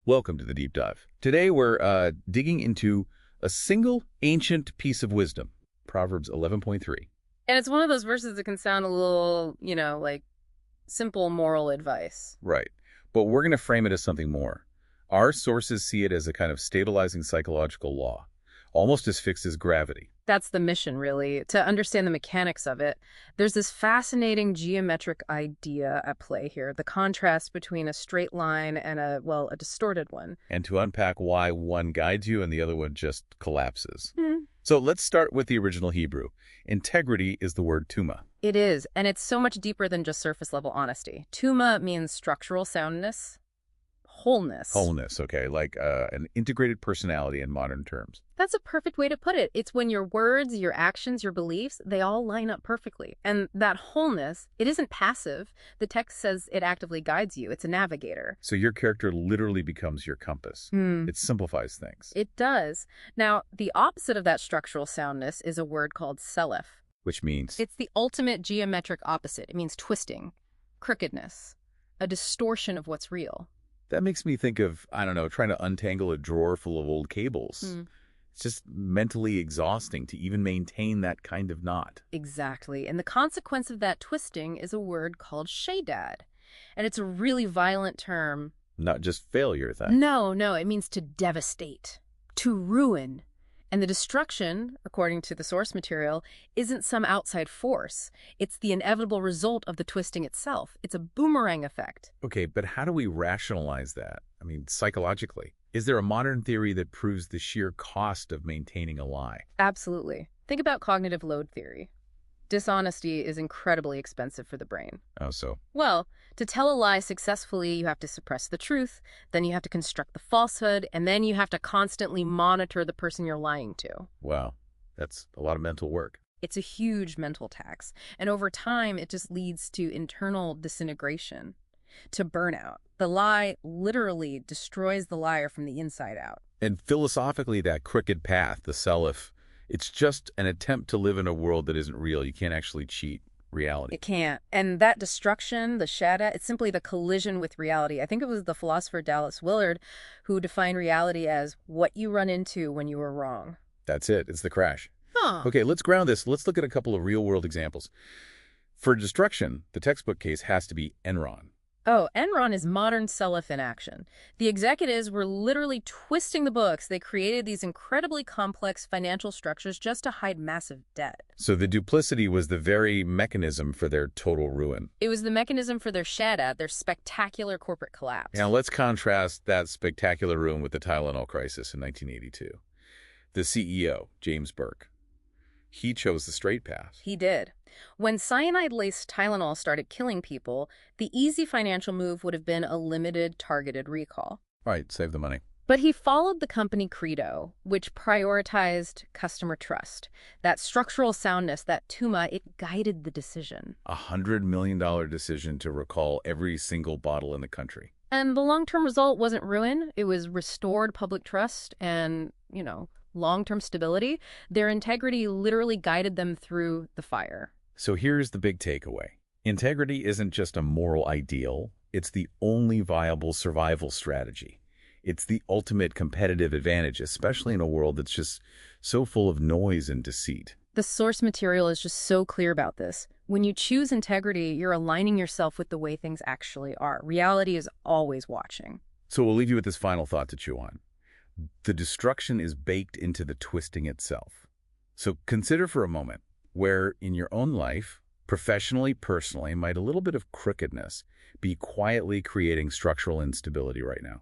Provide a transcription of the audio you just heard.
Welcome to the Deep Dive. Today we're digging into a single ancient piece of wisdom, Proverbs 11.3. And it's one of those verses that can sound a little, like simple moral advice. Right. But we're going to frame it as something more. Our sources see it as a kind of stabilizing psychological law, almost as fixed as gravity. That's the mission, really, to understand the mechanics of it. There's this fascinating geometric idea at play here, the contrast between a straight line and a distorted one. And to unpack why one guides you and the other one just collapses. Hmm. So let's start with the original Hebrew. Integrity is the word tuma. It is, and it's so much deeper than just surface-level honesty. Tuma means structural soundness, wholeness. Wholeness, okay, like an integrated personality in modern terms. That's a perfect way to put it. It's when your words, your actions, your beliefs, they all line up perfectly. And that wholeness, it isn't passive. The text says it actively guides you. It's a navigator. So your character literally becomes your compass. It simplifies things. It does. Now, the opposite of that structural soundness is a word called selef. Which means? It's the ultimate geometric opposite. It means twisting, crookedness, a distortion of what's real. That makes me think of, I don't know, trying to untangle a drawer full of old cables. It's just mentally exhausting to even maintain that kind of knot. Exactly. And the consequence of that twisting is a word called shadad. And it's a really violent term. Not just failure, then. No, it means to devastate, to ruin. And the destruction, according to the source material, isn't some outside force. It's the inevitable result of the twisting itself. It's a boomerang effect. Okay, but how do we rationalize that? I mean, psychologically. Is there a modern theory that proves the sheer cost of maintaining a lie? Absolutely. Think about cognitive load theory. Dishonesty is incredibly expensive for the brain. Oh, so? Well, to tell a lie successfully, you have to suppress the truth, then you have to construct the falsehood, and then you have to constantly monitor the person you're lying to. Wow, that's a lot of mental work. It's a huge mental tax, and over time, it just leads to internal disintegration, to burnout. The lie literally destroys the liar from the inside out. And philosophically, that crooked path, the self, it's just an attempt to live in a world that isn't real. You can't actually cheat reality. It can't. And that destruction, the shada, it's simply the collision with reality. I think it was the philosopher Dallas Willard who defined reality as what you run into when you were wrong. That's it. It's the crash. Huh. Okay, let's ground this. Let's look at a couple of real-world examples. For destruction, the textbook case has to be Enron. Oh, Enron is modern self in action. The executives were literally twisting the books. They created these incredibly complex financial structures just to hide massive debt. So the duplicity was the very mechanism for their total ruin. It was the mechanism for their shada, their spectacular corporate collapse. Now let's contrast that spectacular ruin with the Tylenol crisis in 1982. The CEO, James Burke, he chose the straight path. He did. When cyanide-laced Tylenol started killing people, the easy financial move would have been a limited, targeted recall. Right, save the money. But he followed the company credo, which prioritized customer trust. That structural soundness, that tuma, it guided the decision. $100 million decision to recall every single bottle in the country. And the long-term result wasn't ruin. It was restored public trust and, long-term stability. Their integrity literally guided them through the fire. So here's the big takeaway. Integrity isn't just a moral ideal. It's the only viable survival strategy. It's the ultimate competitive advantage, especially in a world that's just so full of noise and deceit. The source material is just so clear about this. When you choose integrity, you're aligning yourself with the way things actually are. Reality is always watching. So we'll leave you with this final thought to chew on. The destruction is baked into the twisting itself. So consider for a moment where in your own life, professionally, personally, might a little bit of crookedness be quietly creating structural instability right now.